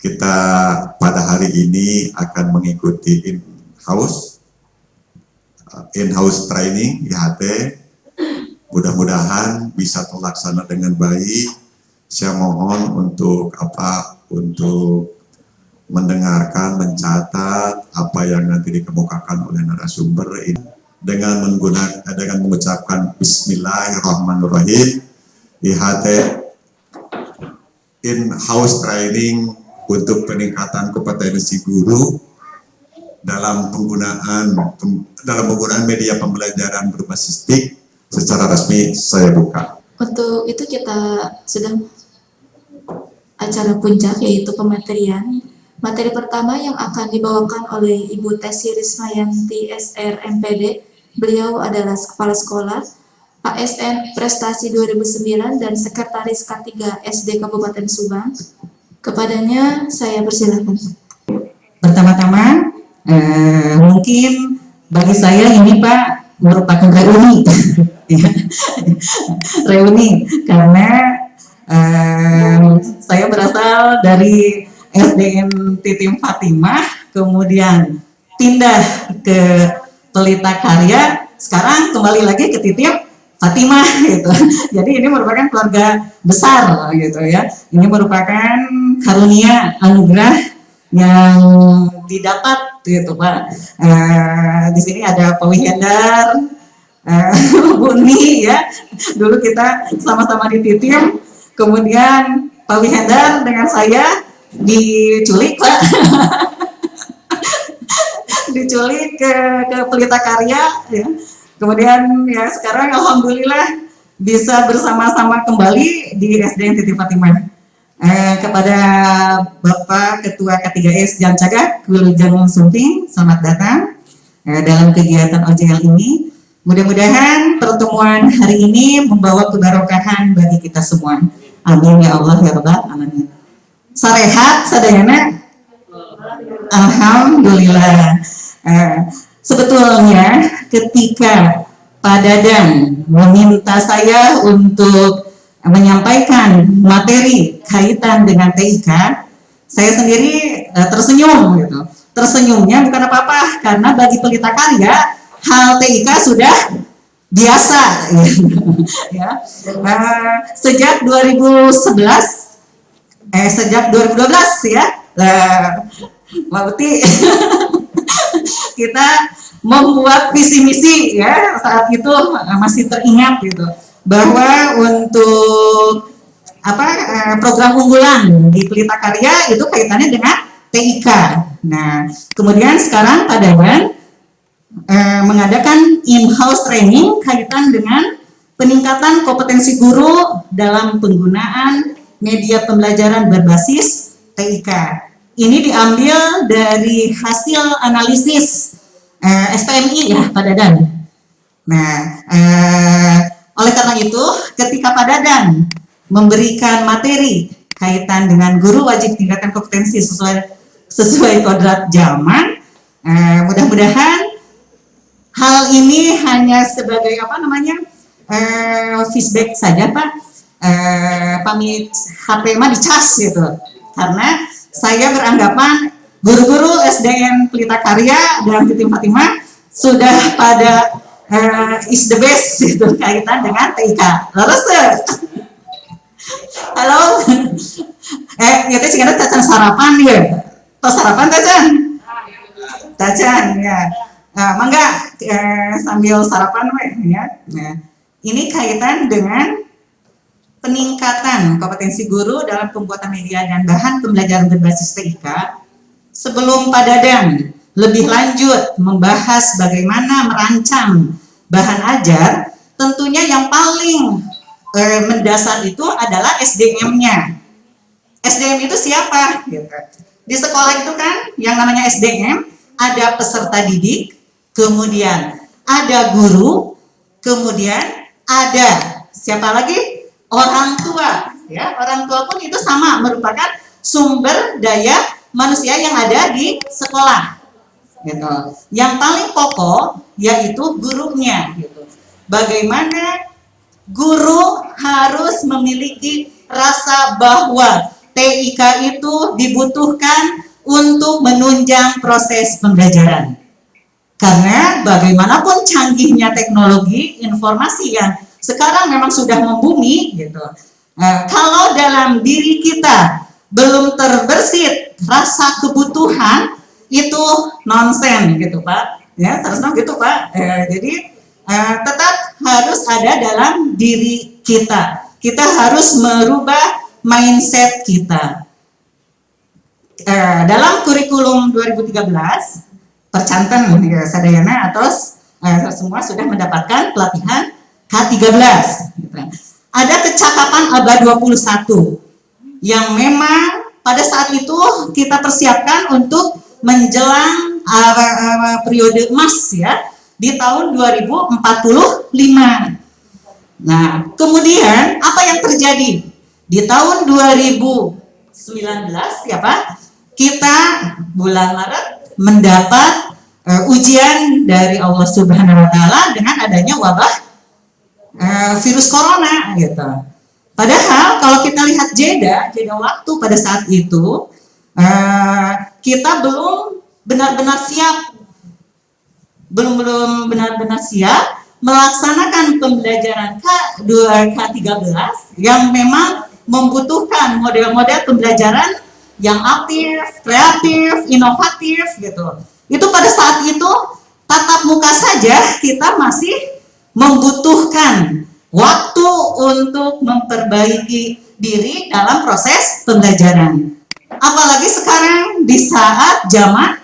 Kita pada hari ini akan mengikuti in-house training IHT. Mudah-mudahan bisa terlaksana dengan baik. Saya mohon untuk mendengarkan, mencatat apa yang nanti dikemukakan oleh narasumber ini dengan mengucapkan Bismillahirrahmanirrahim. IHT in-house training untuk peningkatan kompetensi guru dalam penggunaan media pembelajaran berbasis TIK secara resmi saya buka. Untuk itu kita sedang acara puncak yaitu pematerian. Materi pertama yang akan dibawakan oleh Ibu Tesi Rismayanti SR MPD. Beliau adalah Kepala Sekolah ASN Prestasi 2009 dan Sekretaris K3 SD Kabupaten Subang. Kepadanya saya persilakan. Pertama-tama mungkin bagi saya ini Pak merupakan reuni reuni karena saya berasal dari SDN Titim Fatimah, kemudian pindah ke Pelita Karya, sekarang kembali lagi ke Titim Fatimah gitu. Jadi ini merupakan keluarga besar gitu ya. Ini merupakan karunia anugerah yang didapat gitu Pak. Di sini ada Pak Wihendar, Buni ya. Dulu kita sama-sama di Titim, kemudian Pak Wihendar dengan saya diculik Pak. Diculik ke Pelita Karya ya. Kemudian ya sekarang alhamdulillah bisa bersama-sama kembali di SDN Titim Fatimah. Kepada Bapak Ketua K3S Jancagak Wilujeng Sumping, selamat datang dalam kegiatan OJL ini. Mudah-mudahan pertemuan hari ini membawa keberkahan bagi kita semua. Amin ya Allah ya Rabbal alamin. Sarehat sadayana. Alhamdulillah. Sebetulnya ketika Pak Dadang meminta saya untuk menyampaikan materi kaitan dengan TIK, saya sendiri tersenyum gitu. Tersenyumnya bukan apa-apa, karena bagi Pelita Karya hal TIK sudah biasa ya. Sejak 2011 sejak 2012 ya, Mbak Uti kita membuat visi misi ya, saat itu masih teringat gitu bahwa untuk program unggulan di Pelita Karya itu kaitannya dengan TIK. Nah, kemudian sekarang Pak Dawan mengadakan in-house training kaitan dengan peningkatan kompetensi guru dalam penggunaan media pembelajaran berbasis TIK. Ini diambil dari hasil analisis SPMI ya Pak Dadan. Nah, oleh karena itu ketika Pak Dadan memberikan materi kaitan dengan guru wajib tingkatkan kompetensi sesuai kodrat zaman, mudah-mudahan hal ini hanya sebagai feedback saja Pak. Pamit HP mah dicas gitu, karena saya beranggapan guru-guru SDN Pelita Karya dan Titim Fatimah sudah pada is the best gitu kaitan dengan TIK. Lalu halo, kita sih kan cacan sarapan ya, atau sarapan cacan ya. Mangga sambil sarapan ya. Nah, ini kaitan dengan peningkatan kompetensi guru dalam pembuatan media dan bahan pembelajaran berbasis TIK. Sebelum Pak Dadang lebih lanjut membahas bagaimana merancang bahan ajar, tentunya yang paling mendasar itu adalah SDM-nya. SDM itu siapa? Di sekolah itu kan yang namanya SDM, ada peserta didik, kemudian ada guru, kemudian ada siapa lagi? Orang tua, ya. Orang tua pun itu sama, merupakan sumber daya manusia yang ada di sekolah, gitu. Yang paling pokok yaitu gurunya, gitu. Bagaimana guru harus memiliki rasa bahwa TIK itu dibutuhkan untuk menunjang proses pembelajaran. Karena bagaimanapun canggihnya teknologi informasi yang sekarang memang sudah membumi gitu. Kalau dalam diri kita belum terbersit rasa kebutuhan, itu nonsen gitu Pak. Ya, terus gitu Pak. Jadi tetap harus ada dalam diri kita. Kita harus merubah mindset kita. Dalam kurikulum 2013, percanten ya, sadayana atau semua sudah mendapatkan pelatihan K13. Gitu. Ada kecakapan abad 21 yang memang pada saat itu kita persiapkan untuk menjelang periode emas ya di tahun 2045. Nah, kemudian apa yang terjadi? Di tahun 2019 ya Pak, kita bulan Maret mendapat ujian dari Allah Subhanahu wa taala dengan adanya wabah virus corona gitu. Padahal kalau kita lihat jeda waktu pada saat itu kita belum benar-benar siap melaksanakan pembelajaran K13 yang memang membutuhkan model-model pembelajaran yang aktif, kreatif, inovatif gitu. Itu pada saat itu tatap muka saja kita masih membutuhkan waktu untuk memperbaiki diri dalam proses pembelajaran. Apalagi sekarang di saat zaman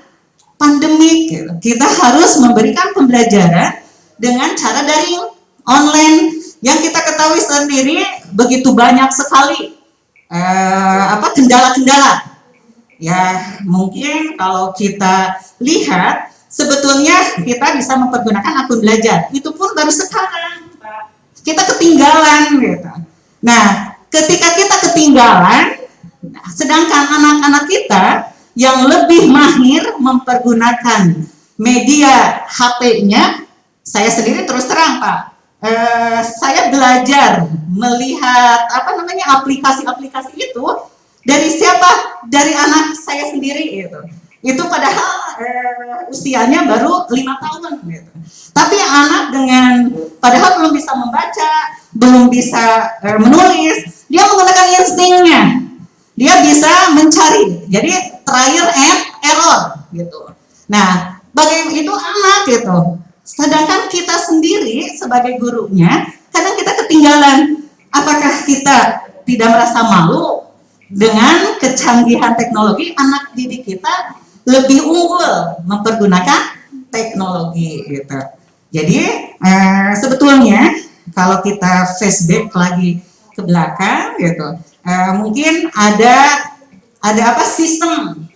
pandemik, gitu. Kita harus memberikan pembelajaran dengan cara daring, online, yang kita ketahui sendiri begitu banyak sekali kendala-kendala. Ya mungkin kalau kita lihat sebetulnya kita bisa mempergunakan akun belajar. Itu pun baru sekarang. Kita ketinggalan gitu. Nah, ketika kita ketinggalan, sedangkan anak-anak kita yang lebih mahir mempergunakan media HP-nya, saya sendiri terus terang Pak, saya belajar melihat aplikasi-aplikasi itu dari siapa? Dari anak saya sendiri gitu. Itu padahal usianya baru 5 tahun gitu. Tapi anak dengan padahal belum bisa membaca, belum bisa menulis, dia menggunakan instingnya. Dia bisa mencari. Jadi trial and error gitu. Nah, bagaimana itu anak gitu. Sedangkan kita sendiri sebagai gurunya, kadang kita ketinggalan. Apakah kita tidak merasa malu dengan kecanggihan teknologi? Anak didik kita lebih unggul mempergunakan teknologi gitu. Jadi sebetulnya kalau kita flashback lagi ke belakang gitu, mungkin ada sistem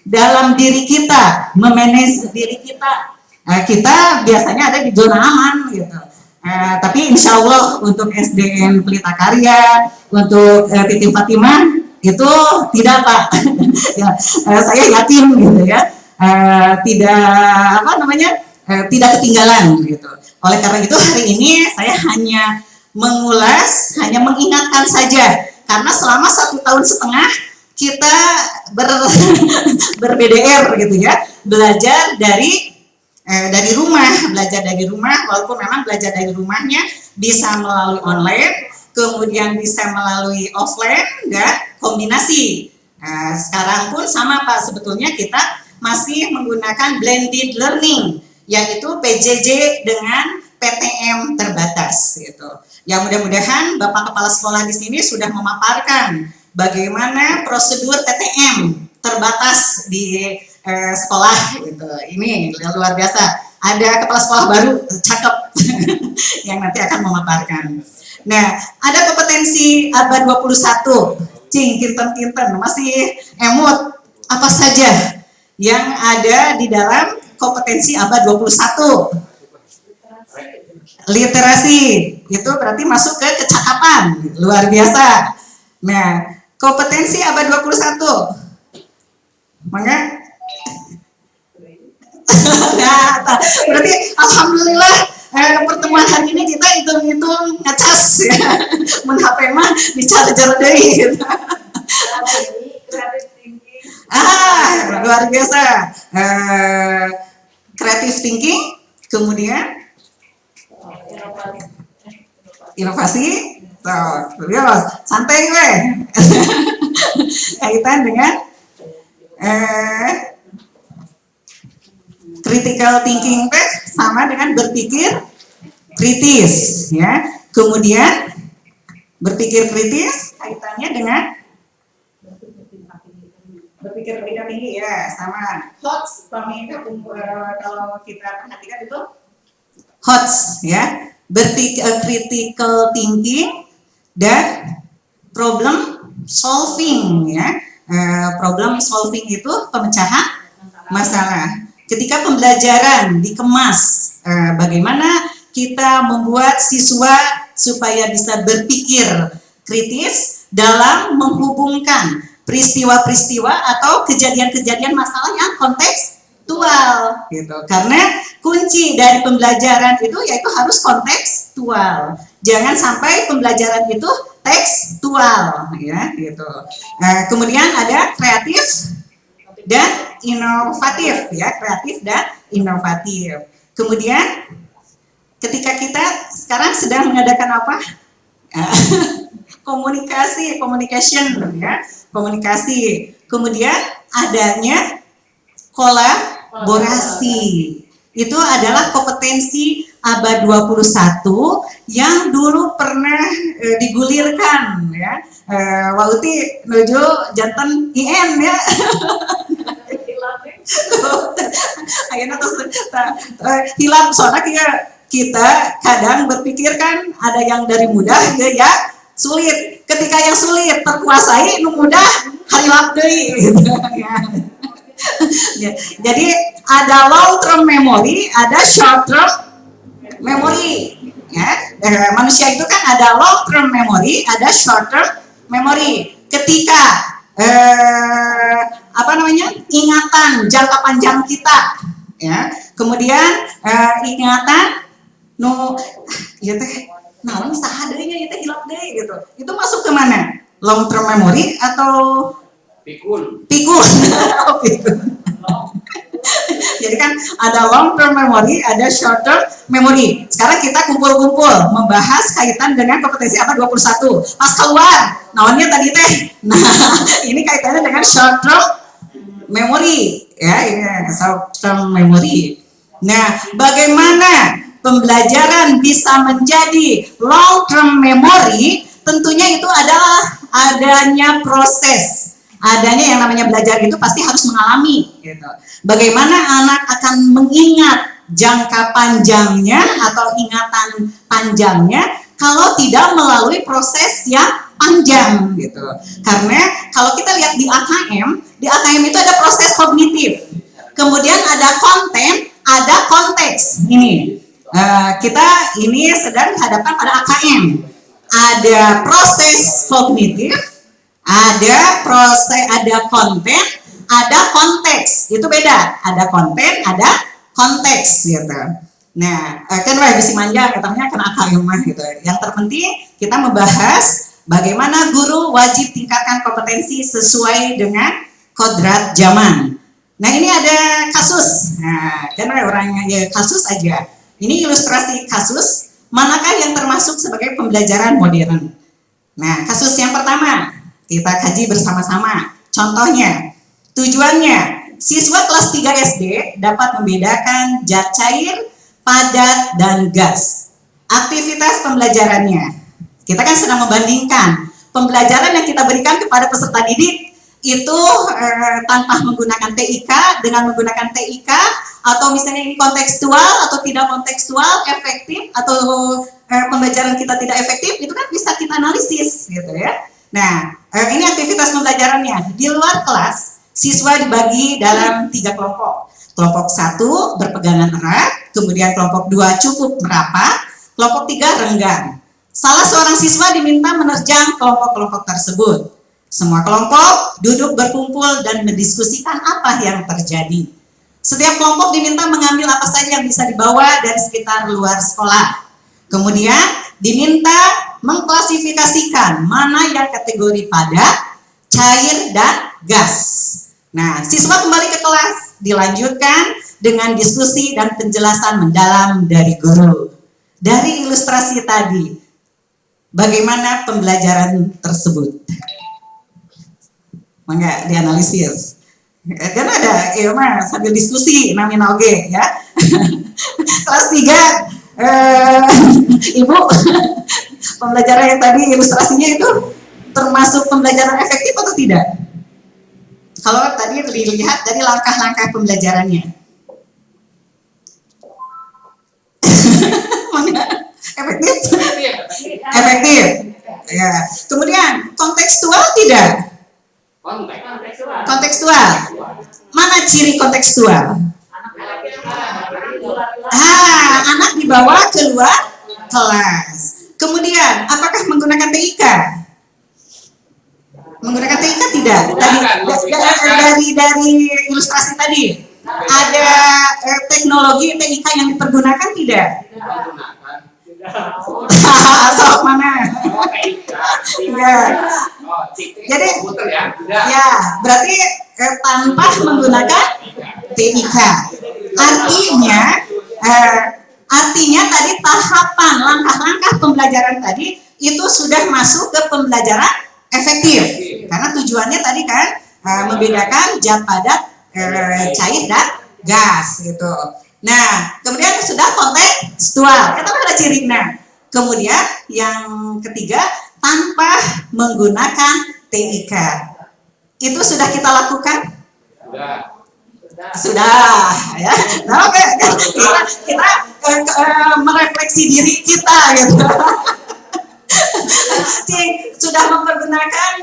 dalam diri kita, memanage diri kita. Kita biasanya ada di zona aman gitu. Tapi insya Allah untuk SDN Pelita Karya, untuk Titim Fatimah itu tidak Pak. Ya, saya yakin gitu ya, tidak ketinggalan gitu. Oleh karena itu hari ini saya hanya mengingatkan saja, karena selama 1,5 tahun kita ber-BDR gitu ya, belajar dari rumah, walaupun memang belajar dari rumahnya bisa melalui online, kemudian bisa melalui offline dan kombinasi. Sekarang pun sama Pak, sebetulnya kita masih menggunakan blended learning, yaitu PJJ dengan PTM terbatas gitu. Ya mudah-mudahan Bapak Kepala Sekolah di sini sudah memaparkan bagaimana prosedur PTM terbatas di sekolah gitu. Ini luar biasa. Ada kepala sekolah baru cakep yang nanti akan memaparkan. Nah, ada kompetensi abad 21. Cing, kinten-kinten, masih emut. Apa saja yang ada di dalam kompetensi abad 21? Literasi, itu berarti masuk ke kecakapan. Luar biasa. Nah, kompetensi abad 21. Maka nah, berarti alhamdulillah pertemuan hari ini kita hitung-hitung ngecas ya. Men HP mah bicara deui gitu. Luar biasa. Creative thinking, kemudian inovasi. Santai gue. Kaitan dengan critical thinking sama dengan berpikir kritis, ya. Kemudian berpikir kritis kaitannya dengan berpikir tinggi, ya, sama HOTS. Kalau kita perhatikan itu HOTS, ya, critical thinking dan problem solving, ya. Problem solving itu pemecahan masalah. Ketika pembelajaran dikemas, bagaimana kita membuat siswa supaya bisa berpikir kritis dalam menghubungkan peristiwa-peristiwa atau kejadian-kejadian masalah yang kontekstual, gitu. Karena kunci dari pembelajaran itu yaitu harus kontekstual. Jangan sampai pembelajaran itu tekstual, ya, gitu. Kemudian ada kreatif dan inovatif, ya, kreatif dan inovatif. Kemudian ketika kita sekarang sedang mengadakan apa? Communication, ya, komunikasi. Kemudian adanya kolaborasi. Itu adalah kompetensi abad 21 yang dulu pernah digulirkan, ya. Wauti nuju janten IN, ya. Ayeuna terus hilap soalnya kita kadang berpikir kan ada yang dari mudah ya sulit. Ketika yang sulit terkuasai, nu mudah harilap deui gitu, ya. Jadi ada long term memory, ada short term memory, ya. Manusia itu kan ada long term memory, ada short term memory. Ketika ingatan jangka panjang kita, ya. Kemudian ingatan ieu teh naon saha deui nya ieu teh hilap deui gitu. Itu masuk ke mana? Long term memory atau pikun? Oh, pikun. Jadi kan ada long term memory, ada short term memory. Sekarang kita kumpul-kumpul membahas kaitan dengan kompetensi abad 21. Pas keluar, naonnya tadi teh. Nah, ini kaitannya dengan short term memory, ya, ini short term memory. Nah, bagaimana pembelajaran bisa menjadi long term memory? Tentunya itu adalah adanya proses. Adanya yang namanya belajar itu pasti harus mengalami, gitu. Bagaimana anak akan mengingat jangka panjangnya atau ingatan panjangnya kalau tidak melalui proses yang panjang, gitu. Karena kalau kita lihat di AKM itu ada proses kognitif, kemudian ada konten, ada konteks. Ini kita ini sedang dihadapkan pada AKM. Ada proses kognitif, ada konten, ada konteks. Itu beda. Ada konten, ada konteks, gitu. Nah, kan bisa manjang katanya kena AKM gitu. Yang terpenting kita membahas bagaimana guru wajib tingkatkan kompetensi sesuai dengan kodrat zaman. Nah, ini ada kasus. Nah, kan orangnya ya kasus aja. Ini ilustrasi kasus. Manakah yang termasuk sebagai pembelajaran modern? Nah, kasus yang pertama kita kaji bersama-sama. Contohnya, tujuannya siswa kelas 3 SD dapat membedakan zat cair, padat, dan gas. Aktivitas pembelajarannya, kita kan sedang membandingkan pembelajaran yang kita berikan kepada peserta didik itu tanpa menggunakan TIK dengan menggunakan TIK, atau misalnya ini kontekstual atau tidak kontekstual, efektif atau pembelajaran kita tidak efektif, itu kan bisa kita analisis, gitu ya. Nah, ini aktivitas pembelajarannya. Di luar kelas, siswa dibagi dalam 3 kelompok. Kelompok 1 berpegangan erat, kemudian kelompok 2 cukup merapat, kelompok 3 renggang. Salah seorang siswa diminta menerjang kelompok-kelompok tersebut. Semua kelompok duduk berkumpul dan mendiskusikan apa yang terjadi. Setiap kelompok diminta mengambil apa saja yang bisa dibawa dari sekitar luar sekolah. Kemudian diminta mengklasifikasikan mana yang kategori padat, cair, dan gas. Nah, siswa kembali ke kelas, dilanjutkan dengan diskusi dan penjelasan mendalam dari guru. Dari ilustrasi tadi, bagaimana pembelajaran tersebut? Mangga dianalisis. Dan ada, ya mas, sambil diskusi, namanya oge ya. Kelas 3, Ibu, pembelajaran yang tadi ilustrasinya itu termasuk pembelajaran efektif atau tidak? Kalau tadi dilihat dari langkah-langkah pembelajarannya. Efektif? Efektif. Ya. Kemudian kontekstual tidak? Kontekstual. Mana ciri kontekstual? Anak dibawa keluar kelas. Kemudian, apakah menggunakan TIK? Menggunakan TIK tidak? Tadi dari ilustrasi tadi ada teknologi TIK yang dipergunakan tidak? Atau mana? Ya. Jadi, ya berarti tanpa menggunakan TIK. Artinya tadi tahapan langkah-langkah pembelajaran tadi itu sudah masuk ke pembelajaran efektif. Karena tujuannya tadi kan membedakan zat padat, cair, dan gas gitu. Nah, kemudian sudah kontekstual. Kita ada ciri. Nah, kemudian yang ketiga, tanpa menggunakan TIK. Itu sudah kita lakukan? Sudah ya. Nah, kita merefleksi diri kita gitu. Sudah mempergunakan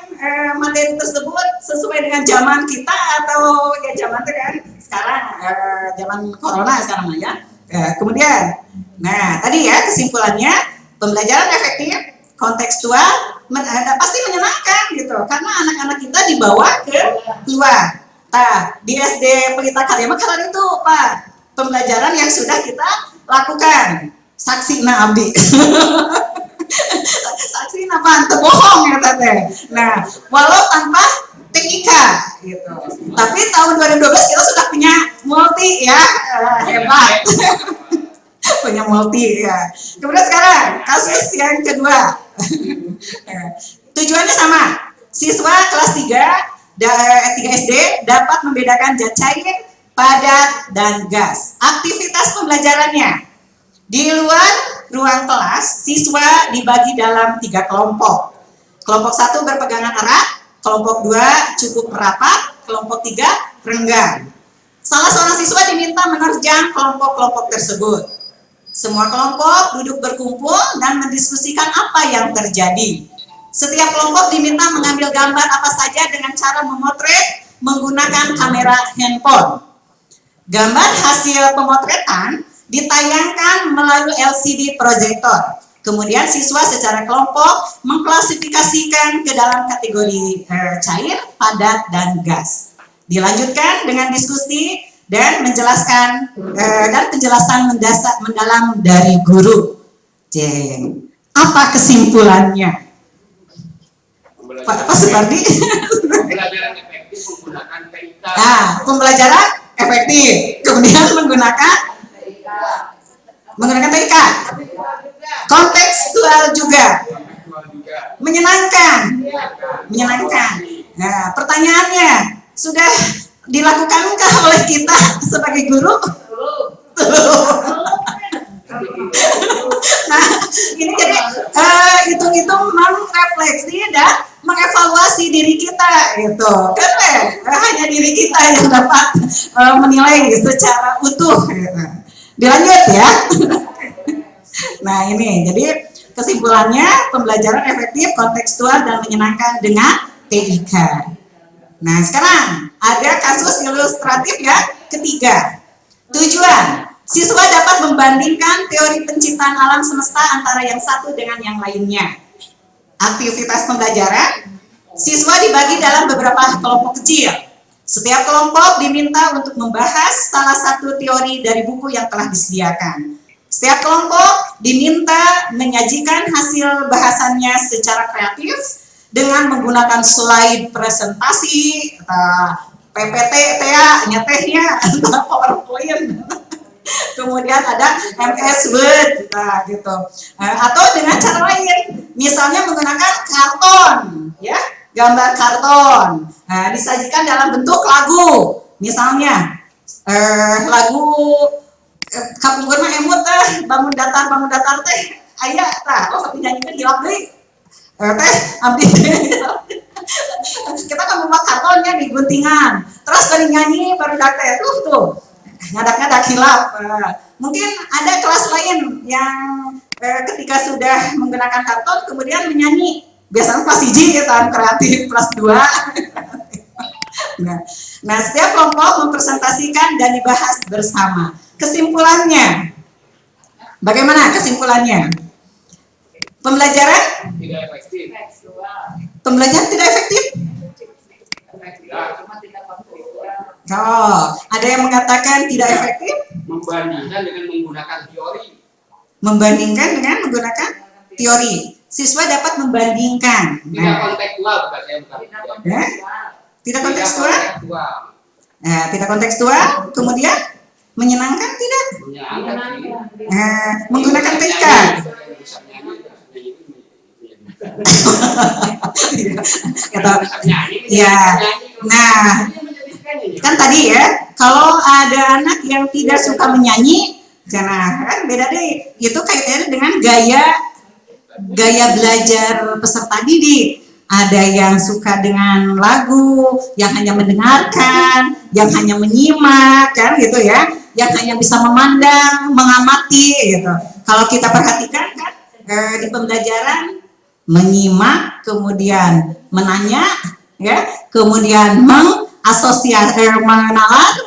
materi tersebut sesuai dengan zaman kita atau ya zaman itu kan sekarang zaman corona sekarang ya. Kemudian, nah tadi ya kesimpulannya pembelajaran efektif, kontekstual, pasti menyenangkan gitu karena anak-anak kita dibawa ke luar. Nah, di SD Pelita Karya Makaran itu Pak pembelajaran yang sudah kita lakukan. Saksi na abdi. Saksi na pan bohong ya tete. Nah, walau tanpa TIK gitu. Tapi tahun 2012 kita sudah punya multi ya, hebat. Punya multi ya. Kemudian sekarang kasus yang kedua. Tujuannya sama. Siswa kelas 3 SD dapat membedakan zat cair, padat, dan gas. Aktivitas pembelajarannya. Di luar ruang kelas, siswa dibagi dalam 3 kelompok. Kelompok 1 berpegangan erat, kelompok 2 cukup rapat, kelompok 3 renggang. Salah seorang siswa diminta menerjang kelompok-kelompok tersebut. Semua kelompok duduk berkumpul dan mendiskusikan apa yang terjadi. Setiap kelompok diminta mengambil gambar apa saja dengan cara memotret menggunakan kamera handphone. Gambar hasil pemotretan ditayangkan melalui LCD proyektor. Kemudian siswa secara kelompok mengklasifikasikan ke dalam kategori cair, padat, dan gas. Dilanjutkan dengan diskusi dan menjelaskan penjelasan mendalam dari guru. Apa kesimpulannya? Pak Supardi? Pembelajaran efektif menggunakan TIK. Nah, pembelajaran efektif. Kemudian menggunakan TIK. Kontekstual juga. Menyenangkan. Nah, pertanyaannya, sudah dilakukankah oleh kita sebagai guru? Nah, ini jadi hitung-hitung merefleksi dan mengevaluasi diri kita gitu. Karena hanya diri kita yang dapat menilai secara utuh gitu. Dilanjut ya. Nah, ini jadi kesimpulannya pembelajaran efektif, kontekstual, dan menyenangkan dengan TIK. Nah, sekarang ada kasus ilustratif ya ketiga. Tujuan, siswa dapat membandingkan teori penciptaan alam semesta antara yang satu dengan yang lainnya. Aktivitas pembelajaran, siswa dibagi dalam beberapa kelompok kecil. Setiap kelompok diminta untuk membahas salah satu teori dari buku yang telah disediakan. Setiap kelompok diminta menyajikan hasil bahasannya secara kreatif dengan menggunakan slide presentasi, PPT, tehnya, PowerPoint. Kemudian ada MS Word, gitu. Atau dengan cara lain, misalnya menggunakan karton, ya, gambar karton, disajikan dalam bentuk lagu, misalnya lagu kapungkur mah emut bangun datar teh, aya oh tapi nyanyikan hilap deui, teh abdi kita kan membuat kartonnya di guntingan, terus dari nyanyi baru teh tuh ngadak-ngadak hilap. Mungkin ada kelas lain yang ketika sudah menggunakan karton kemudian menyanyi, biasanya kelas 1 ya tahun kreatif, kelas 2. nah setiap kelompok mempresentasikan dan dibahas bersama. Kesimpulannya bagaimana? Kesimpulannya pembelajaran Tidak efektif. pembelajaran tidak efektif. Ada yang mengatakan tidak efektif. Membandingkan dengan menggunakan teori. Membandingkan dengan menggunakan teori. Siswa dapat membandingkan. Tidak kontekstual, bukan saya bukan. Tidak kontekstual. Tidak kontekstual. Kemudian menyenangkan tidak? Menggunakan TK. Ya. Nah, kan tadi ya, kalau ada anak yang tidak suka menyanyi, karena kan beda deh. Itu kaitannya dengan gaya belajar peserta didik. Ada yang suka dengan lagu, yang hanya mendengarkan, yang hanya menyimak, kan gitu ya, yang hanya bisa memandang, mengamati gitu. Kalau kita perhatikan kan di pembelajaran menyimak, kemudian menanya, ya, kemudian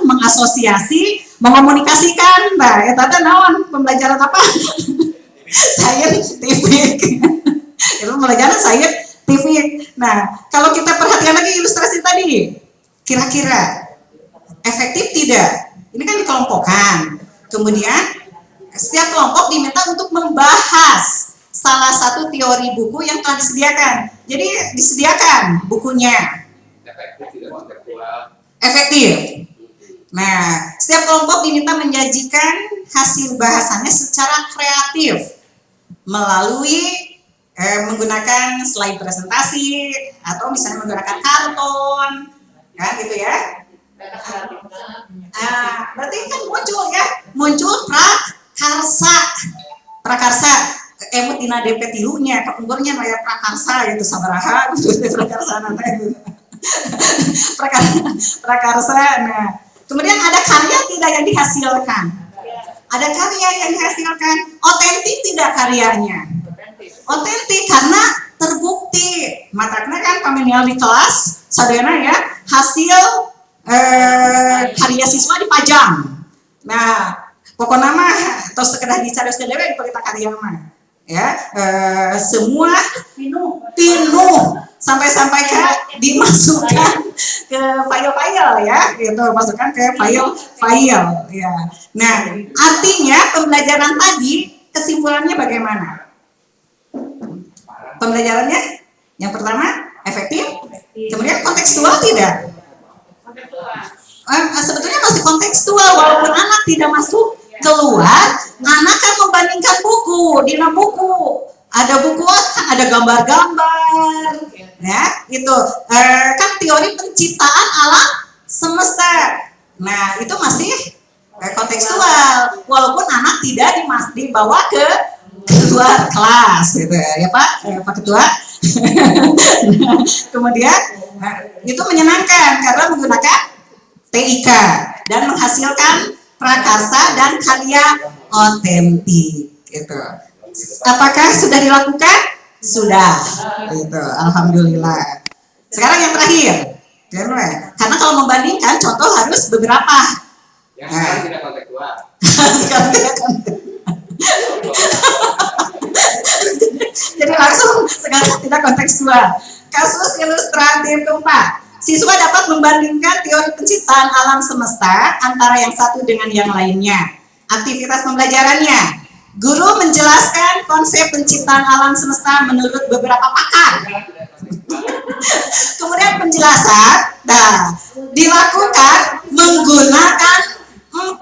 mengasosiasi, mengomunikasikan. Nah, itu ada naon pembelajaran apa? Scientific. Itu pembelajaran scientific. Nah, kalau kita perhatikan lagi ilustrasi tadi, kira-kira efektif tidak? Ini kan dikelompokkan. Kemudian setiap kelompok diminta untuk membahas salah satu teori buku yang telah disediakan. Jadi disediakan bukunya. Efektif. Nah, setiap kelompok diminta menyajikan hasil bahasannya secara kreatif melalui menggunakan slide presentasi atau misalnya menggunakan karton, kan gitu ya. Berarti kan muncul prakarsa. Emut dina DP tilunya, kapungkurnya maya prakarsa gitu sabaraha prakarsa nanti prakarsa. Nah, kemudian ada karya tidak yang dihasilkan? Ada karya yang dihasilkan, otentik tidak karyanya? Otentik karena terbukti. Matakna kan pamenial di kelas, sadayana ya, hasil karya siswa dipajang. Nah, pokoknya mah terus sekedar dicari dewe di pelita karya mah. Ya, semua pinuh sampai ke dimasukkan ke file-file ya, gitu, masukkan ke file ya. Nah, artinya pembelajaran tadi kesimpulannya bagaimana? Pembelajarannya yang pertama efektif, kemudian kontekstual tidak? Sebetulnya masih kontekstual walaupun anak tidak masuk keluar, anak kan membandingkan buku, dina buku ada buku kan ada gambar-gambar, ya itu kan teori penciptaan alam semesta. Nah itu masih kontekstual walaupun anak tidak dibawa ke luar kelas, gitu ya Pak Ketua. Kemudian itu menyenangkan karena menggunakan TIK dan menghasilkan prakarsa dan karya otentik, gitu. Apakah sudah dilakukan? Sudah, gitu. Alhamdulillah. Sekarang yang terakhir, karena kalau membandingkan contoh harus beberapa. Yang sekarang tidak kontekstual. Sekarang tidak kontekstual. Jadi langsung sekarang tidak kontekstual. Kasus ilustratif keempat. Siswa dapat membandingkan teori penciptaan alam semesta antara yang satu dengan yang lainnya. Aktivitas pembelajarannya. Guru menjelaskan konsep penciptaan alam semesta menurut beberapa pakar. Kemudian penjelasan, dilakukan menggunakan 40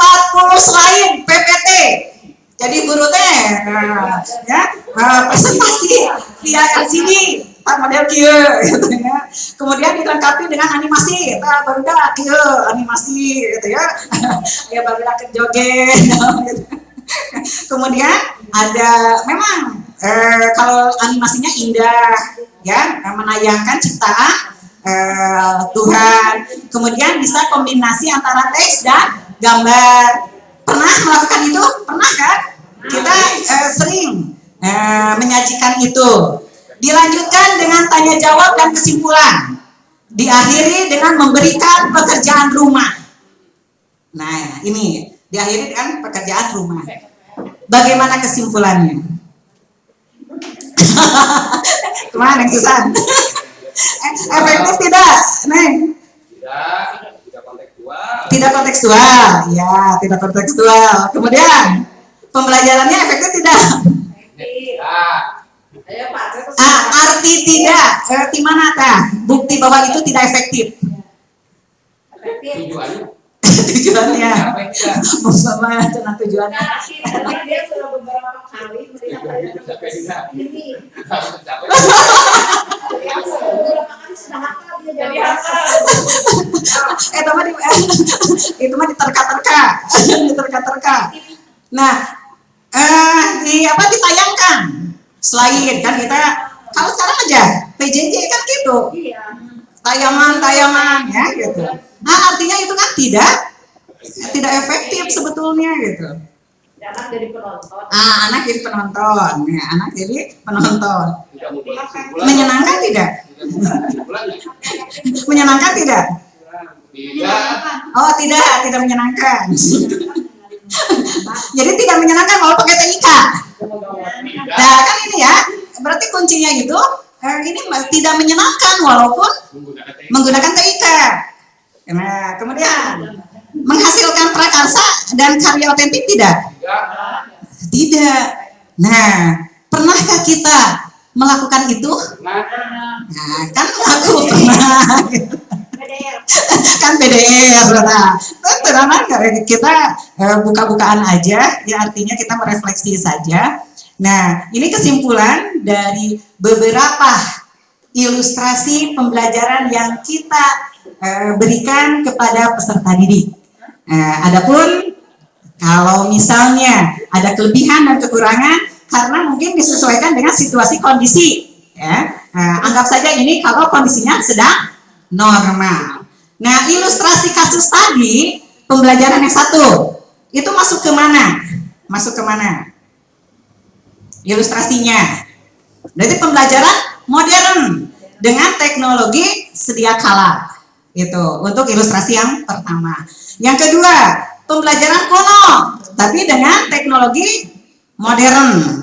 slide PPT. Jadi guru teh presentasi via LCD, model kieu gitu ya. Kemudian dilengkapi dengan animasi, barudak kieu animasi gitu ya. Ya barudak joget gitu. Kemudian ada memang kalau animasinya indah ya, menayangkan ciptaan Tuhan. Kemudian bisa kombinasi antara teks dan gambar. Pernah melakukan itu? Pernah kan? Kita sering menyajikan itu. Dilanjutkan dengan tanya jawab dan kesimpulan. Diakhiri dengan memberikan pekerjaan rumah. Nah, ini diakhiri dengan pekerjaan rumah. Bagaimana kesimpulannya? Kemana yang susah? Efektif tidak, Neng? Tidak kontekstual. Tidak kontekstual, ya, tidak kontekstual. Kemudian pembelajarannya efektif tidak? Tidak. Arti tidak, di mana tah? Bukti bahwa itu tidak efektif. Tujuannya. Tujuannya, Apa yang tidak? bersama dengan tujuannya. Karena dia sudah beberapa kali melihat Sampai tidak. ini. Sampai Yang beberapa kali sudah hafal dia jadi Itu mah diterka-terka, diterka-terka. Nah, ditayangkan slide kan kita. Kalau sekarang aja PJJ kan gitu, Iya. tayangan ya gitu. Nah, artinya itu kan tidak efektif sebetulnya gitu. Jangan jadi penonton. Anak jadi penonton, ya, anak jadi penonton. tidak membuat kesimpulan. Menyenangkan tidak? Tidak membuat kesimpulannya. Menyenangkan tidak? Tidak. Oh tidak menyenangkan. Jadi tidak menyenangkan kalau pakai TIK. Nah kan ini ya, berarti kuncinya itu ini tidak menyenangkan walaupun menggunakan TIK. Nah kemudian menghasilkan prakarsa dan karya otentik tidak? Tidak. Nah pernahkah kita melakukan itu? Nah kan aku pernah. Kan PDR, nah, kita buka-bukaan aja, ya artinya kita merefleksi saja. Nah, ini kesimpulan dari beberapa ilustrasi pembelajaran yang kita berikan kepada peserta didik. Adapun kalau misalnya ada kelebihan dan kekurangan, karena mungkin disesuaikan dengan situasi kondisi, ya. Anggap saja ini kalau kondisinya sedang normal. Nah, ilustrasi kasus tadi, pembelajaran yang satu, itu masuk ke mana? Masuk ke mana? Ilustrasinya. Berarti pembelajaran modern dengan teknologi sedia kala. Itu untuk ilustrasi yang pertama. Yang kedua, pembelajaran kuno, tapi dengan teknologi modern.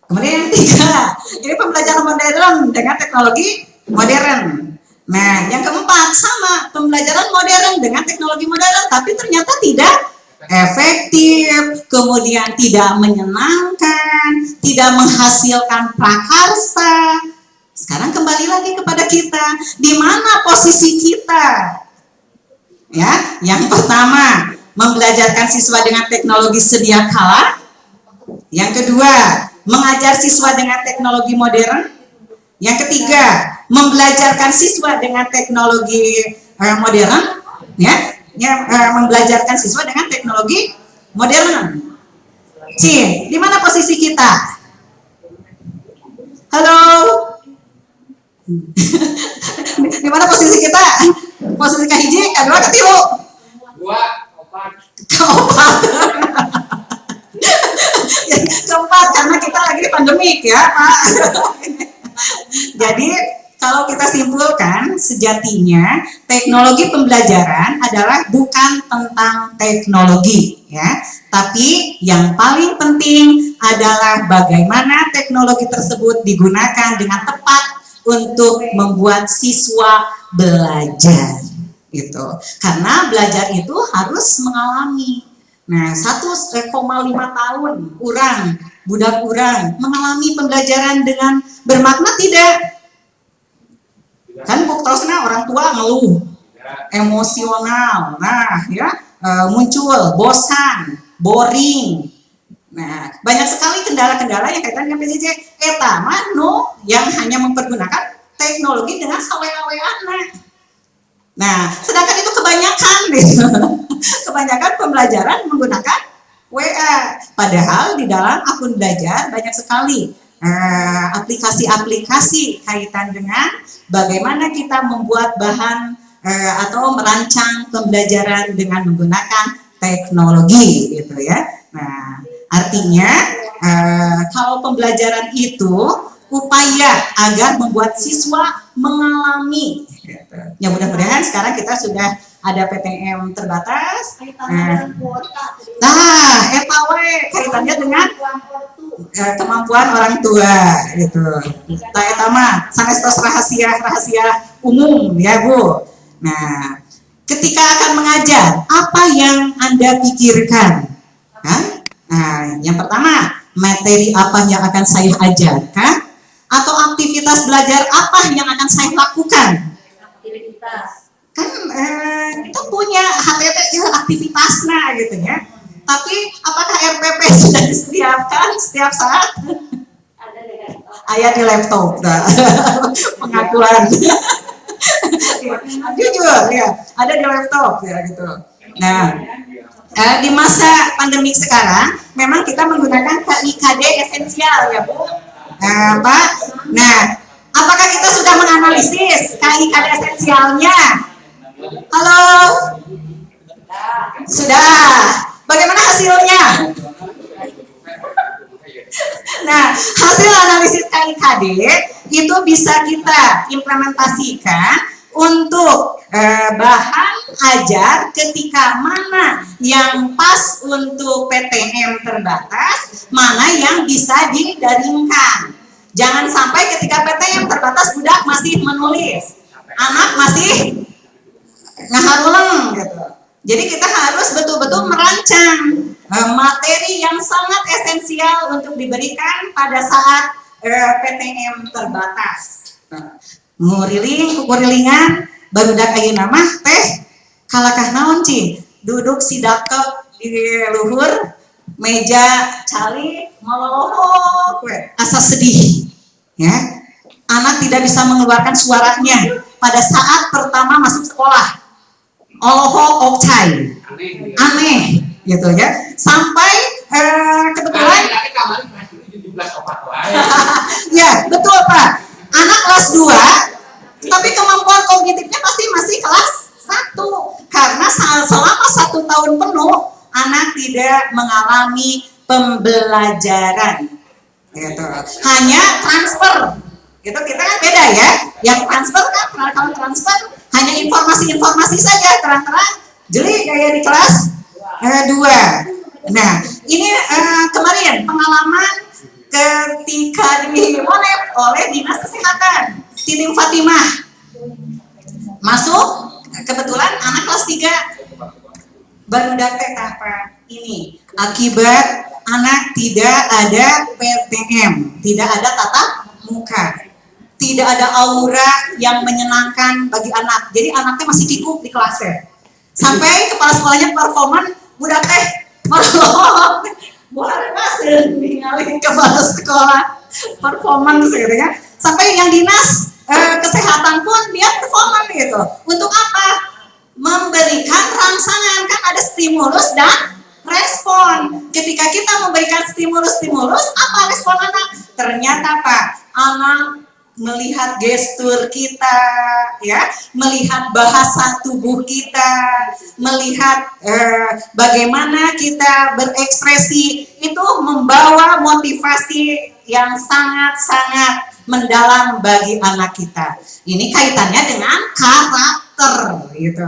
Kemudian yang ketiga, ini pembelajaran modern dengan teknologi modern. Nah, yang keempat sama, pembelajaran modern dengan teknologi modern, tapi ternyata tidak efektif, kemudian tidak menyenangkan, tidak menghasilkan prakarsa. Sekarang kembali lagi kepada kita, di mana posisi kita? Ya, yang pertama, membelajarkan siswa dengan teknologi sedia kala. Yang kedua, mengajar siswa dengan teknologi modern. Yang ketiga, membelajarkan siswa dengan teknologi modern, ya, membelajarkan siswa dengan teknologi modern. Di mana posisi kita? Halo, di mana posisi kita? Posisi kahiji, kedua, ketilu. Dua, opat. Keempat. Keempat karena kita lagi pandemik ya, Pak. Jadi kalau kita simpulkan sejatinya teknologi pembelajaran adalah bukan tentang teknologi ya, tapi yang paling penting adalah bagaimana teknologi tersebut digunakan dengan tepat untuk membuat siswa belajar gitu. Karena belajar itu harus mengalami. Nah, 1,5 tahun budak urang mengalami pembelajaran dengan bermakna tidak? Kan buktosna orang tua ngeluh, emosional, nah ya muncul bosan, boring. Nah, banyak sekali kendala-kendala yang kaitan dengan PJJ. Eta mah yang hanya mempergunakan teknologi dengan saweaweana. Nah, sedangkan itu kebanyakan gitu. Kebanyakan pembelajaran menggunakan WA. Padahal di dalam akun belajar banyak sekali aplikasi-aplikasi kaitan dengan bagaimana kita membuat bahan atau merancang pembelajaran dengan menggunakan teknologi gitu ya. Nah, artinya kalau pembelajaran itu upaya agar membuat siswa mengalami gitu. Ya mudah-mudahan sekarang kita sudah ada PTM terbatas. Nah, eta we kaitannya dengan kemampuan orang tua gitu. Nah, eta mah sanestos rahasia umum ya, Bu. Nah, ketika akan mengajar, apa yang Anda pikirkan? Nah, yang pertama, materi apa yang akan saya ajarkan? Atau aktivitas belajar apa yang akan saya lakukan? Aktivitas. Kan kita punya HTT aktivitasnya gitu ya. Tapi apakah RPP sudah disediakan setiap saat? Ada di laptop. Ayah di laptop, nah. Pengakuan. Jujur ya, ada di laptop ya gitu. Nah, di masa pandemi sekarang, memang kita menggunakan KIKD esensial ya Bu. Pak. Nah, apakah kita sudah menganalisis KIKD esensialnya? Halo? Sudah. Bagaimana hasilnya? Nah, hasil analisis KIKD itu bisa kita implementasikan untuk bahan ajar ketika mana yang pas untuk PTM terbatas, mana yang bisa didaringkan. Jangan sampai ketika PTM terbatas budak masih menulis, anak masih ngaharuleng gitu. Jadi kita harus betul-betul merancang materi yang sangat esensial untuk diberikan pada saat PTM terbatas. Ngurilingan barudak ayeuna mah teh kalakah naon cing duduk sidakep di luhur meja cali mololoho asa sedih ya, anak tidak bisa mengeluarkan suaranya pada saat pertama masuk sekolah. Oloho okcai aneh gitu ya, sampai kebetulan ya betul Pak, anak kelas 2 tapi kemampuan kognitifnya pasti masih kelas 1 karena selama 1 tahun penuh anak tidak mengalami pembelajaran gitu, hanya transfer gitu. Kita kan beda ya, yang transfer kan kalau transfer hanya informasi-informasi saja terang-terang jeli kayak di kelas 2. Nah, ini kemarin pengalaman ketika dimonep oleh Dinas Kesehatan Titim Fatimah. Masuk, kebetulan anak kelas 3 baru daftar apa ini akibat anak tidak ada PTM, tidak ada tatap muka, tidak ada aura yang menyenangkan bagi anak. Jadi anaknya masih kikuk di kelasnya. Sampai kepala sekolahnya performan, budak teh merolong. Boleh masih ningali kepala sekolah performan gitu ya. Sampai yang dinas kesehatan pun dia performan gitu. Untuk apa? Memberikan rangsangan, kan ada stimulus dan respon. Ketika kita memberikan stimulus, apa respon anak? Ternyata Pak, anak melihat gestur kita, ya, melihat bahasa tubuh kita, melihat bagaimana kita berekspresi, itu membawa motivasi yang sangat-sangat mendalam bagi anak kita. Ini kaitannya dengan karakter, gitu.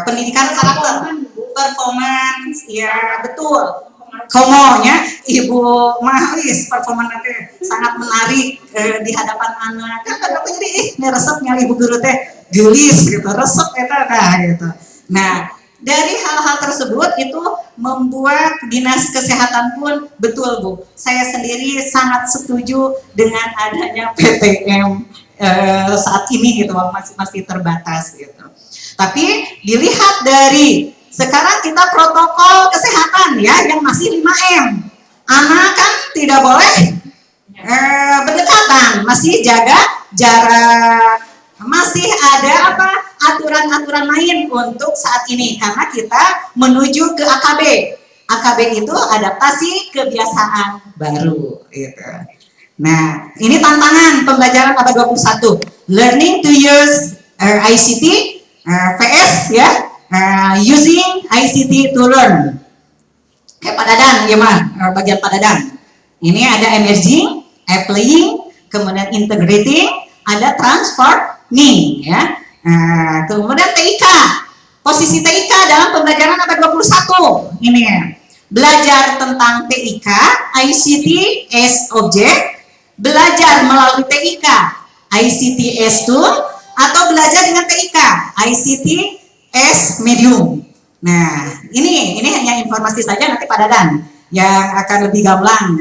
Pendidikan karakter, performance, ya betul. Komonya Ibu Mahis performa nanti sangat menarik di hadapan anak. Kan kadang jadi ini resepnya Ibu guru teh gelis gitu, resep gitu. Nah, dari hal-hal tersebut itu membuat Dinas Kesehatan pun betul Bu. Saya sendiri sangat setuju dengan adanya PTM saat ini gitu, masih terbatas gitu. Tapi dilihat dari sekarang kita protokol kesehatan ya yang masih 5M. Anak kan tidak boleh berdekatan, masih jaga jarak, masih ada aturan-aturan lain untuk saat ini karena kita menuju ke AKB. AKB itu adaptasi kebiasaan baru gitu. Nah, ini tantangan pembelajaran abad 21. Learning to use ICT, PS ya, using ICT to learn. Kayak Padadan, ya mah, bagian Padadan. Ini ada emerging, applying, kemudian integrating, ada transforming ya. Kemudian TIK. Posisi TIK dalam pembelajaran abad 21. Ini ya. Belajar tentang TIK, ICT as object, belajar melalui TIK, ICT as tool, atau belajar dengan TIK, ICT as medium. Nah, ini hanya informasi saja, nanti Pak Dadan yang akan lebih gamblang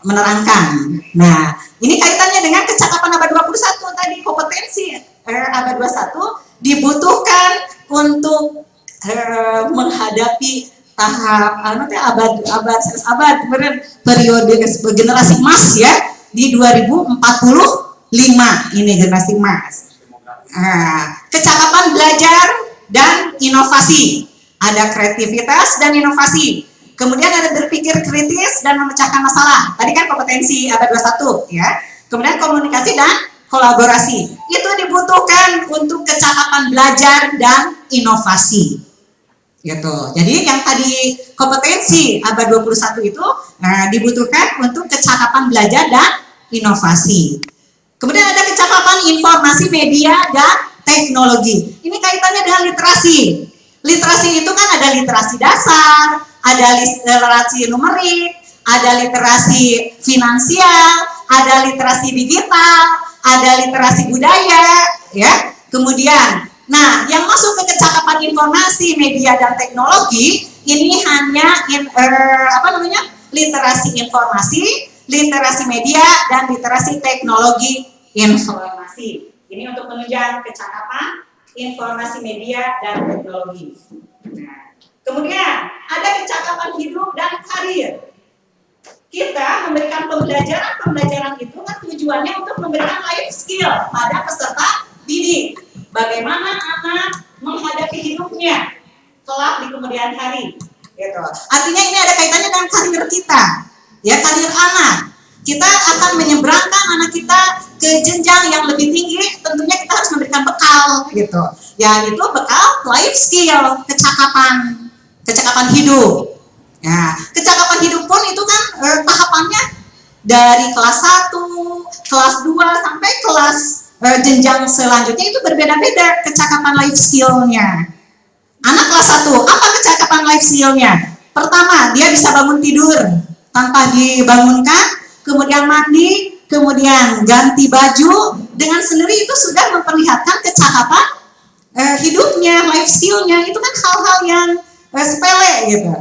menerangkan. Nah, ini kaitannya dengan kecakapan abad 21 tadi, kompetensi abad 21 dibutuhkan untuk menghadapi tahap abad periode generasi emas ya di 2045 ini generasi emas. Kecakapan belajar dan inovasi, ada kreativitas dan inovasi, kemudian ada berpikir kritis dan memecahkan masalah. Tadi kan kompetensi abad 21 ya. Kemudian komunikasi dan kolaborasi itu dibutuhkan untuk kecakapan belajar dan inovasi. Gitu. Jadi yang tadi kompetensi abad 21 itu dibutuhkan untuk kecakapan belajar dan inovasi. Kemudian ada kecakapan informasi media dan teknologi. Ini kaitannya dengan literasi. Literasi itu kan ada literasi dasar, ada literasi numerik, ada literasi finansial, ada literasi digital, ada literasi budaya, ya. Kemudian nah, yang masuk ke kecakapan informasi, media, dan teknologi ini hanya literasi informasi, literasi media, dan literasi teknologi informasi. Ini untuk menunjang kecakapan informasi media dan teknologi. Nah, kemudian ada kecakapan hidup dan karir. Kita memberikan pembelajaran itu kan tujuannya untuk memberikan life skill pada peserta didik. Bagaimana anak menghadapi hidupnya kelak di kemudian hari, gitu. Artinya ini ada kaitannya dengan karir kita, ya, karir anak. Kita akan menyeberangkan anak kita ke jenjang yang lebih tinggi. Tentunya kita harus memberikan bekal, gitu. Ya, itu bekal life skill, kecakapan hidup. Ya, kecakapan hidup pun itu kan tahapannya dari kelas 1, kelas 2 sampai kelas jenjang selanjutnya itu berbeda-beda kecakapan life skill-nya. Anak kelas 1, apa kecakapan life skill-nya? Pertama, dia bisa bangun tidur tanpa dibangunkan, kemudian mandi, kemudian ganti baju, dengan sendiri itu sudah memperlihatkan kecakapan hidupnya, life skill-nya. Itu kan hal-hal yang sepele gitu.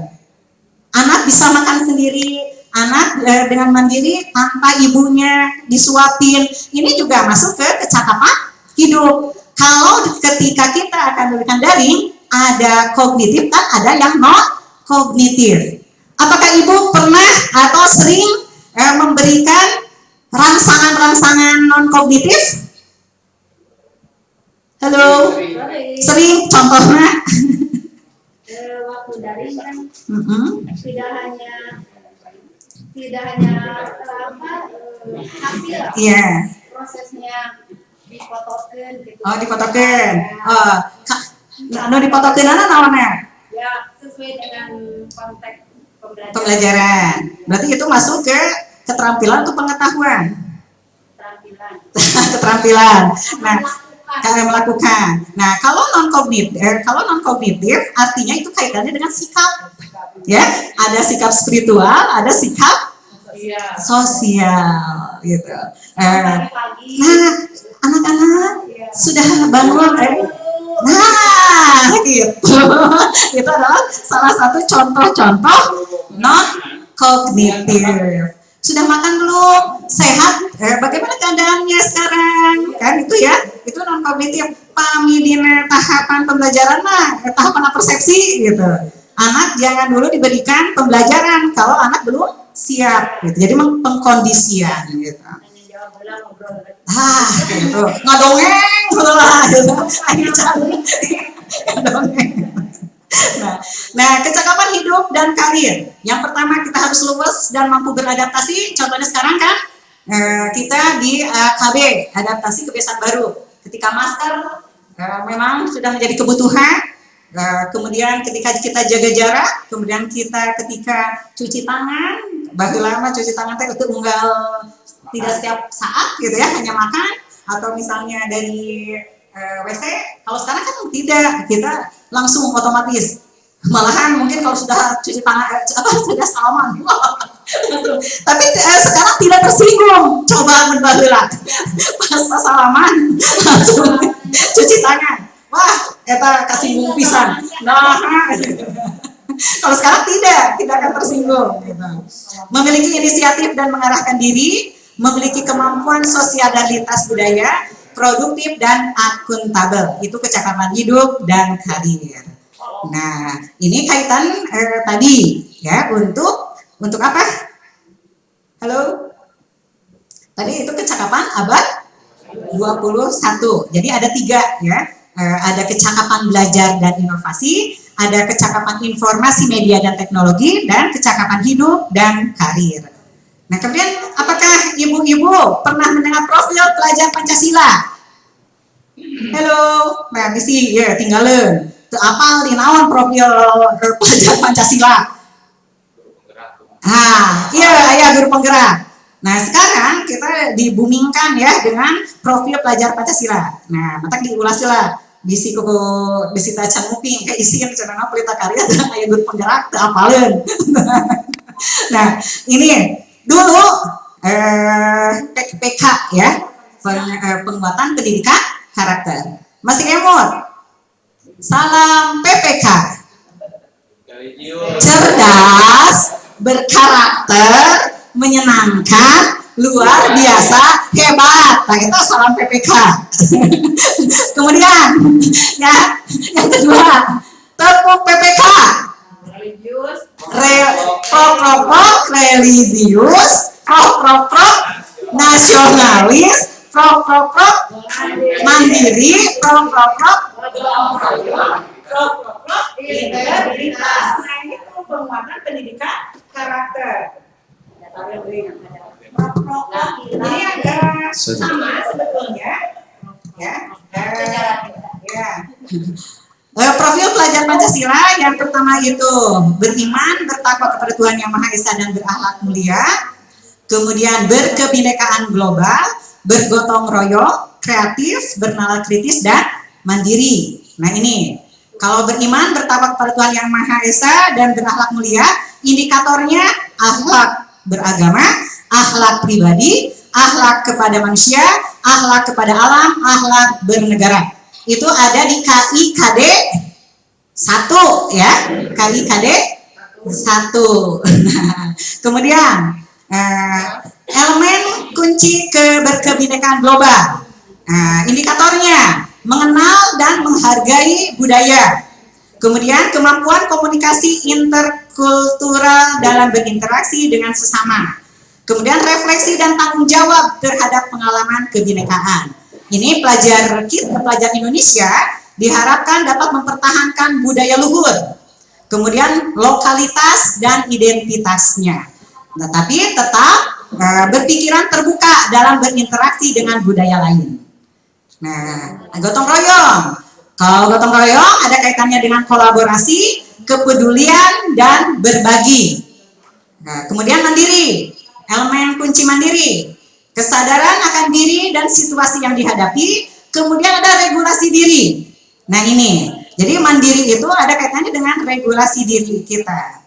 Anak bisa makan sendiri, anak dengan mandiri tanpa ibunya disuapin, ini juga masuk ke kecakapan hidup. Kalau ketika kita akan memberikan daring, ada kognitif kan, ada yang non kognitif. Apakah ibu pernah atau sering memberikan rangsangan-rangsangan non kognitif? Halo, sering, contohnya? Waktu daring kan tidak hanya hasil, prosesnya difotokan gitu. Oh, difotokan. Difotokan namanya? Ya, sesuai dengan konteks pembelajaran. Berarti itu masuk ke keterampilan atau pengetahuan? Keterampilan. Nah, kalian melakukan. Nah, kalau non kognitif artinya itu kaitannya dengan sikap. Ya, ada sikap spiritual, ada sikap sosial gitu. Nah, anak-anak sudah bangun nah gitu. Itu adalah salah satu contoh-contoh non kognitif. Sudah makan belum? Sehat? Bagaimana keadaannya sekarang? Kan itu ya, itu non kognitif. Pamidina tahapan pembelajaran mah tahapan persepsi gitu. Anak jangan dulu diberikan pembelajaran kalau anak belum siap gitu. Jadi pengkondisian gitu. Gitu. Ngadongeng lah gitu. Ngadongeng. Nah, kecakapan hidup dan karir. Yang pertama kita harus luwes dan mampu beradaptasi. Contohnya sekarang kan kita di KB, adaptasi kebiasaan baru. Ketika masker memang sudah menjadi kebutuhan. Kemudian ketika kita jaga jarak, kemudian kita ketika cuci tangan, baheula lama cuci tangan teh itu unggal tidak setiap saat gitu ya, hanya makan atau misalnya dari WC. Kalau sekarang kan tidak, kita langsung otomatis. Malahan mungkin kalau sudah cuci tangan sudah salaman. Tapi sekarang tidak tersinggung. Coba menbaheula. Pas salaman langsung cuci tangan. Wah, eta kasinggung pisan. Nah, kalau sekarang tidak akan tersinggung. Gitu. Memiliki inisiatif dan mengarahkan diri, memiliki kemampuan sosialitas budaya, produktif dan akuntabel. Itu kecakapan hidup dan karir. Nah, ini kaitan tadi ya untuk apa? Halo? Tadi itu kecakapan abad 21. Jadi ada 3 ya. Ada kecakapan belajar dan inovasi, ada kecakapan informasi media dan teknologi, dan kecakapan hidup dan karir. Nah, kemudian apakah ibu-ibu pernah mendengar profil pelajar Pancasila? Halo, nah bisi ya tinggalin. Teu apal di naon profil pelajar Pancasila? Iya, aya guru penggerak. Nah, sekarang kita dibumingkan ya dengan profil pelajar Pancasila. Nah, matak diulas lah. Bisi tacan nguping kayak isian cenah pelita karya aya guru penggerak teu apaleun. Nah, ini dulu PK ya, penguatan pendidikan karakter. Masih emot. Salam PPK. Cerdas, berkarakter, menyenangkan, luar biasa, hebat. Nah, itu salam PPK. Kemudian yang kedua, tepuk PPK. Religius. Prok religius, prok nasionalis, prok mandiri, prok integritas. Nah, ini penguatan pendidikan karakter. Ini agak sama sebetulnya, ya. Profil pelajar Pancasila yang pertama itu beriman, bertakwa kepada Tuhan Yang Maha Esa dan berakhlak mulia. Kemudian berkebinekaan global, bergotong royong, kreatif, bernalar kritis dan mandiri. Nah ini, kalau beriman, bertakwa kepada Tuhan Yang Maha Esa dan berakhlak mulia, indikatornya akhlak beragama, akhlak pribadi, akhlak kepada manusia, akhlak kepada alam, akhlak bernegara. Itu ada di KIKD 1 ya, KIKD 1. Kemudian elemen kunci berkebinekaan global. Indikatornya mengenal dan menghargai budaya. Kemudian kemampuan komunikasi interkultural dalam berinteraksi dengan sesama. Kemudian refleksi dan tanggung jawab terhadap pengalaman kebinekaan. Ini pelajar Indonesia diharapkan dapat mempertahankan budaya luhur. Kemudian lokalitas dan identitasnya. Tetapi tetap berpikiran terbuka dalam berinteraksi dengan budaya lain. Nah, gotong royong. Kalau gotong royong ada kaitannya dengan kolaborasi, kepedulian, dan berbagi. Nah, kemudian mandiri, elemen kunci mandiri, kesadaran akan diri dan situasi yang dihadapi, kemudian ada regulasi diri. Nah ini, jadi mandiri itu ada kaitannya dengan regulasi diri kita.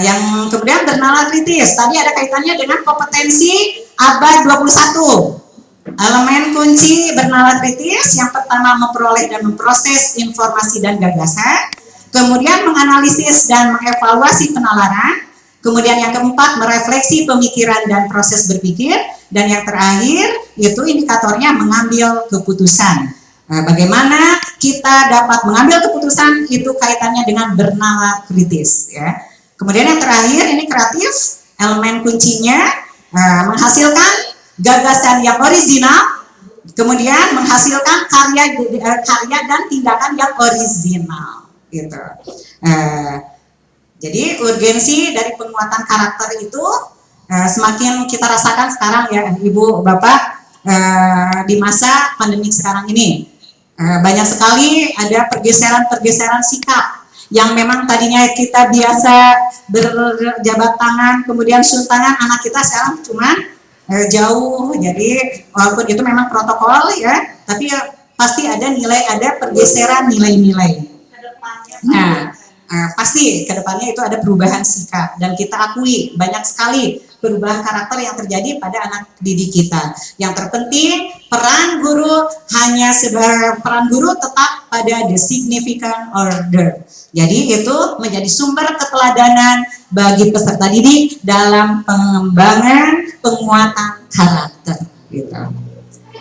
Yang kemudian bernalar kritis, tadi ada kaitannya dengan kompetensi abad 21. Elemen kunci bernalar kritis, yang pertama memperoleh dan memproses informasi dan gagasan, kemudian menganalisis dan mengevaluasi penalaran, Kemudian yang keempat, merefleksi pemikiran dan proses berpikir. Dan yang terakhir, itu indikatornya mengambil keputusan. Bagaimana kita dapat mengambil keputusan, itu kaitannya dengan bernalar kritis. Ya. Kemudian yang terakhir, ini kreatif, elemen kuncinya menghasilkan gagasan yang original, kemudian menghasilkan karya dan tindakan yang original. Gitu. Jadi urgensi dari penguatan karakter itu semakin kita rasakan sekarang ya Ibu Bapak di masa pandemi sekarang ini. Banyak sekali ada pergeseran-pergeseran sikap yang memang tadinya kita biasa berjabat tangan, kemudian cium tangan, anak kita sekarang cuma jauh. Jadi walaupun itu memang protokol ya, tapi ya, pasti ada pergeseran nilai-nilai. Nah, pasti kedepannya itu ada perubahan sikap dan kita akui banyak sekali perubahan karakter yang terjadi pada anak didik kita. Yang terpenting peran guru tetap pada the significant order. Jadi itu menjadi sumber keteladanan bagi peserta didik dalam pengembangan penguatan karakter. Gitu.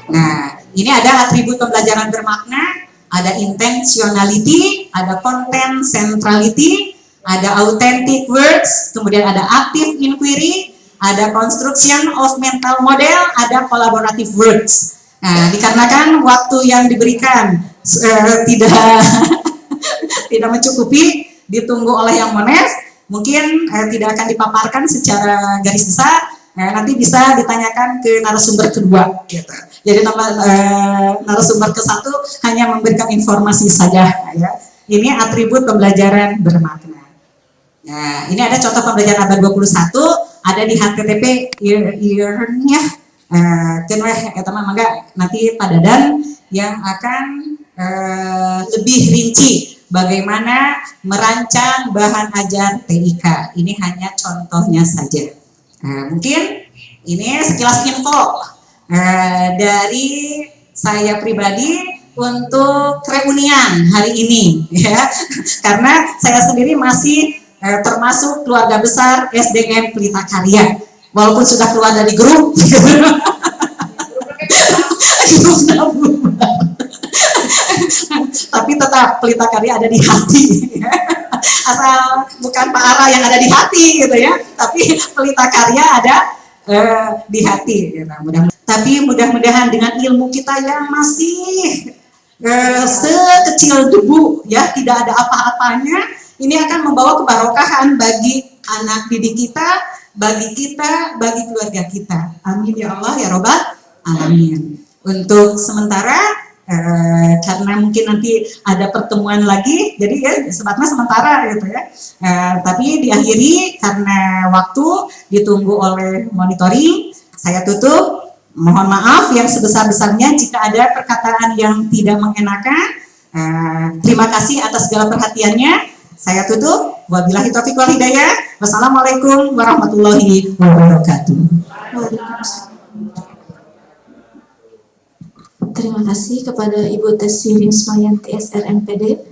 Nah, ini ada atribut pembelajaran bermakna. Ada intentionality, ada content centrality, ada authentic words, kemudian ada active inquiry, ada construction of mental model, ada collaborative words. Nah, dikarenakan waktu yang diberikan tidak mencukupi, ditunggu oleh yang mones, mungkin tidak akan dipaparkan secara garis besar. Nanti bisa ditanyakan ke narasumber kedua. Gitu. Jadi narasumber ke-1 hanya memberikan informasi saja. Ya. Ini atribut pembelajaran bermakna. Nah, ini ada contoh pembelajaran abad 21, ada di HTTP year-nya. Nanti Pak Dadan yang akan lebih rinci bagaimana merancang bahan ajar TIK. Ini hanya contohnya saja. Mungkin ini sekilas info dari saya pribadi untuk reunian hari ini ya, karena saya sendiri masih termasuk keluarga besar SDN Pelita Karya walaupun sudah keluar dari grup tapi tetap Pelita Karya ada di hati ya. Asal bukan Pak Ara yang ada di hati gitu ya, tapi Pelita Karya ada di hati gitu. Tapi mudah-mudahan dengan ilmu kita yang masih sekecil debu ya, tidak ada apa-apanya, ini akan membawa kebarokahan bagi anak didik kita, bagi keluarga kita. Amin ya Allah ya Robbal Alamin. Untuk sementara karena mungkin nanti ada pertemuan lagi, jadi ya sebabnya sementara gitu ya. Tapi diakhiri karena waktu ditunggu oleh monitoring, saya tutup. Mohon maaf yang sebesar-besarnya jika ada perkataan yang tidak mengenakan. Terima kasih atas segala perhatiannya. Saya tutup. Wabillahi taufiq wal hidayah. Wassalamualaikum warahmatullahi wabarakatuh. Terima kasih kepada Ibu Tesi Rinsmayanti SR MPD.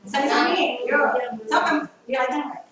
Sami-sami, yuk, siapa? Dia aja.